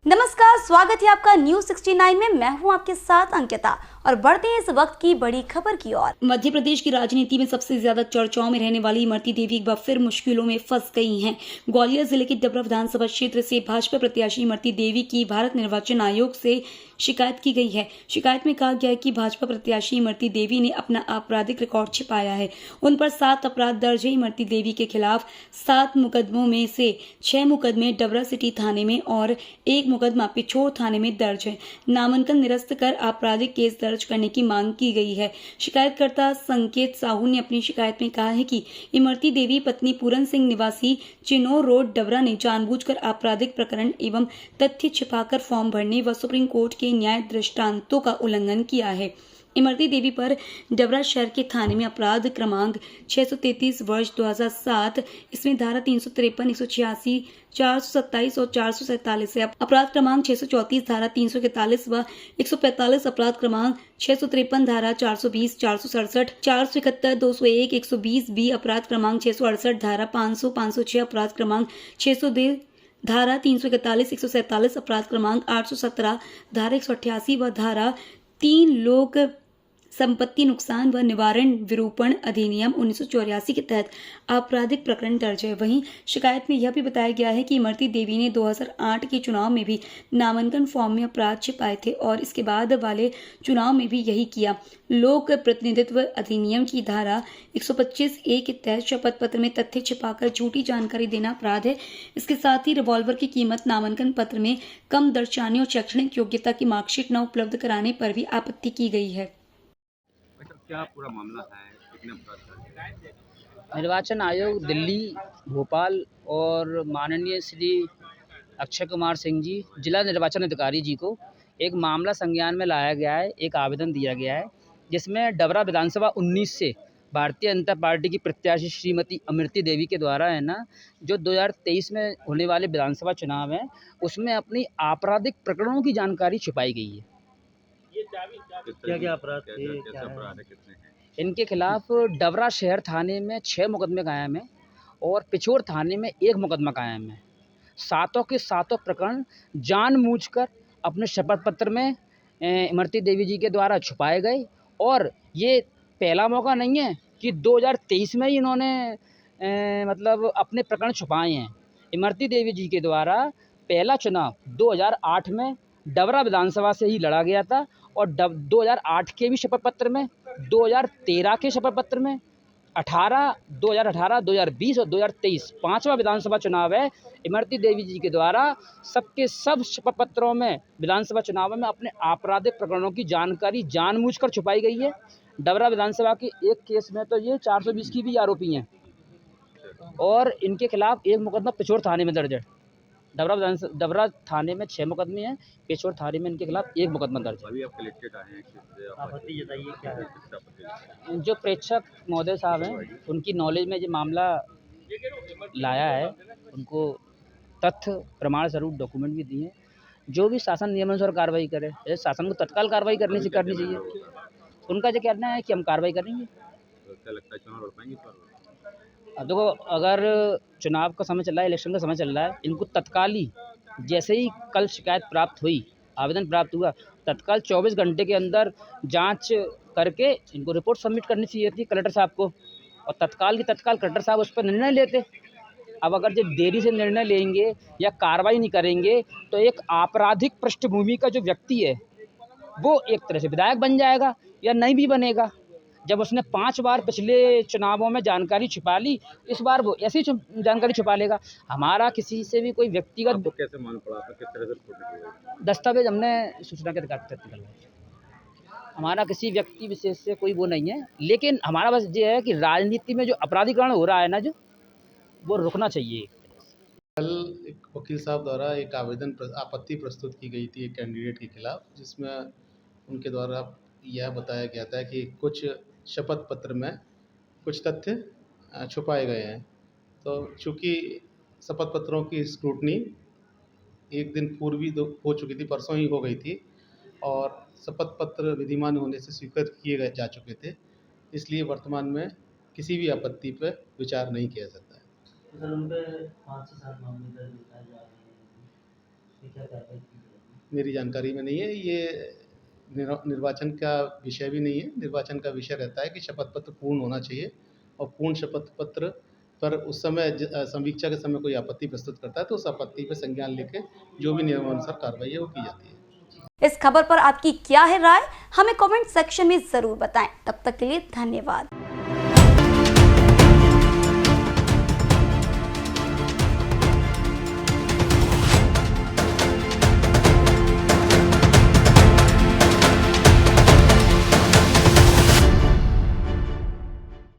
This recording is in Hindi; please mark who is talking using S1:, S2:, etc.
S1: नमस्कार, स्वागत है आपका न्यूज 69 में। मैं हूं आपके साथ अंकिता और बढ़ते हैं इस वक्त की बड़ी खबर की ओर। मध्य प्रदेश की राजनीति में सबसे ज्यादा चर्चाओं में रहने वाली इमरती देवी एक बार फिर मुश्किलों में फंस गई हैं। ग्वालियर जिले के डबरा विधानसभा क्षेत्र से भाजपा प्रत्याशी इमरती देवी की भारत निर्वाचन आयोग से शिकायत की गई है। शिकायत में कहा गया है कि भाजपा प्रत्याशी इमरती देवी ने अपना आपराधिक रिकॉर्ड छिपाया है। उन पर 7 अपराध दर्ज है। इमरती देवी के खिलाफ 7 मुकदमों में से 6 मुकदमे डबरा सिटी थाने में और 1 मुकदमा पिछोर थाने में दर्ज है। नामांकन निरस्त कर आपराधिक केस दर्ज करने की मांग की गई है। शिकायतकर्ता संकेत साहू ने अपनी शिकायत में कहा है कि इमरती देवी पत्नी पूरन सिंह निवासी चिनोर रोड डबरा ने जानबूझकर आपराधिक प्रकरण एवं तथ्य छिपाकर फॉर्म भरने व सुप्रीम कोर्ट के न्याय दृष्टांतों का उल्लंघन किया है। इमरती देवी पर डबरा शहर के थाने में अपराध क्रमांक 633 वर्ष 2007 इसमें धारा 353, 186, 427 और 447 है। अपराध क्रमांक 634 धारा 341 व 145 अपराध क्रमांक 653 धारा 420, 467, 471, 201, 120 बी अपराध क्रमांक 668 धारा 500, 506 अपराध क्रमांक 602 धारा 341, 147 अपराध क्रमांक 817 धारा 188 व धारा 3 लोक संपत्ति नुकसान व निवारण विरूपण अधिनियम 1984 के तहत आपराधिक प्रकरण दर्ज है। वहीं शिकायत में यह भी बताया गया है कि इमरती देवी ने 2008 के चुनाव में भी नामांकन फॉर्म में अपराध छिपाए थे और इसके बाद वाले चुनाव में भी यही किया। लोक प्रतिनिधित्व अधिनियम की धारा 125A के तहत शपथ पत्र में तथ्य छिपाकर झूठी जानकारी देना अपराध है। इसके साथ ही रिवॉल्वर की कीमत नामांकन पत्र में कम दर्शाने और शैक्षणिक योग्यता की मार्कशीट न उपलब्ध कराने पर भी आपत्ति की गई है।
S2: क्या पूरा मामला है? कितने अपराध?
S3: निर्वाचन आयोग दिल्ली, भोपाल और माननीय श्री अक्षय कुमार सिंह जी, जिला निर्वाचन अधिकारी जी को एक मामला संज्ञान में लाया गया है, एक आवेदन दिया गया है, जिसमें डबरा विधानसभा 19 से भारतीय जनता पार्टी की प्रत्याशी श्रीमती इमरती देवी के द्वारा है ना, जो 2023 में होने वाले विधानसभा चुनाव है, उसमें अपनी आपराधिक प्रकरणों की जानकारी छुपाई गई है।
S2: क्या अपराध थे? क्या अपराध है? कितने हैं?
S3: इनके खिलाफ डबरा शहर थाने में 6 मुकदमे कायम हैं और पिछोर थाने में 1 मुकदमा कायम है। सातों के सातों प्रकरण जानबूझकर अपने शपथ पत्र में इमरती देवी जी के द्वारा छुपाए गए और ये पहला मौका नहीं है कि 2023 में ही इन्होंने मतलब अपने प्रकरण छुपाए हैं। इमरती देवी जी के द्वारा पहला चुनाव 2008 में डबरा विधानसभा से ही लड़ा गया था और 2008 के भी शपथ पत्र में, 2013 के शपथ पत्र में, 2018, 2020 और 2023 पाँचवा विधानसभा चुनाव है। इमरती देवी जी के द्वारा सबके सब शपथ पत्रों में विधानसभा चुनाव में अपने आपराधिक प्रकरणों की जानकारी जानबूझकर छुपाई गई है। डबरा विधानसभा के एक केस में तो ये 420 की भी आरोपी हैं और इनके खिलाफ 1 मुकदमा पिछोर थाने में दर्ज है। डबरा थाने में 6 मुकदमे हैं, पिछोर थाने में इनके खिलाफ 1 मुकदमा दर्ज है।
S2: अभी आप कलेक्टेड आए हैं, किससे आपत्ति जताइए? क्या है आपत्ति?
S3: जो प्रेक्षक महोदय साहब हैं, उनकी नॉलेज में जो मामला लाया है, उनको तथ्य प्रमाण स्वरूप डॉक्यूमेंट भी दिए हैं। जो भी शासन नियमानुसार कार्रवाई करे, जैसे शासन को तत्काल कार्रवाई करनी चाहिए। उनका जो कहना है कि हम कार्रवाई करेंगे।
S2: तो क्या लगता है चुनाव लड़ पाएंगे इस बार?
S3: अब देखो, अगर चुनाव का समय चल रहा है, इलेक्शन का समय चल रहा है, इनको तत्काल ही जैसे ही कल शिकायत प्राप्त हुई, आवेदन प्राप्त हुआ, तत्काल 24 घंटे के अंदर जांच करके इनको रिपोर्ट सबमिट करनी चाहिए थी कलेक्टर साहब को और तत्काल की तत्काल कलेक्टर साहब उस पर निर्णय लेते। अब अगर जो देरी से निर्णय लेंगे या कार्रवाई नहीं करेंगे तो एक आपराधिक पृष्ठभूमि का जो व्यक्ति है वो एक तरह से विधायक बन जाएगा या नहीं भी बनेगा। जब उसने 5 बार पिछले चुनावों में जानकारी छुपा ली, इस बार वो ऐसी जानकारी छुपा लेगा। हमारा किसी से भी कोई व्यक्तिगत
S2: आपको कैसे मालूम पड़ा था? किस तरह से रिपोर्ट निकली?
S3: दस्तावेज हमने सूचना के अधिकार के तहत निकलवाए। हमारा किसी व्यक्ति विशेष से कोई वो नहीं है, लेकिन हमारा बस ये है कि राजनीति में जो अपराधीकरण हो रहा है ना, जो वो रुकना चाहिए।
S4: कल एक वकील साहब द्वारा एक आपत्ति प्रस्तुत की गई थी एक कैंडिडेट के खिलाफ, जिसमें उनके द्वारा यह बताया गया था कि कुछ शपथ पत्र में कुछ तथ्य छुपाए गए हैं। तो चूँकि शपथ पत्रों की स्क्रूटनी एक दिन पूर्व ही हो चुकी थी, परसों ही हो गई थी और शपथ पत्र विधिमान होने से स्वीकृत किए जा चुके थे, इसलिए वर्तमान में किसी भी आपत्ति पर विचार नहीं किया जाता है।
S5: सर, उन पे 5 से 7 मामले दर्ज बताए जा रहे हैं, क्या कार्रवाई की?
S4: मेरी जानकारी में नहीं है। ये निर्वाचन का विषय भी नहीं है। निर्वाचन का विषय रहता है कि शपथ पत्र पूर्ण होना चाहिए, और पूर्ण शपथ पत्र पर उस समय संवीक्षा के समय कोई आपत्ति प्रस्तुत करता है तो उस आपत्ति पर संज्ञान लेके जो भी नियमानुसार कार्रवाई है वो की जाती है।
S1: इस खबर पर आपकी क्या है राय, हमें कमेंट सेक्शन में जरूर बताएं। तब तक के लिए धन्यवाद।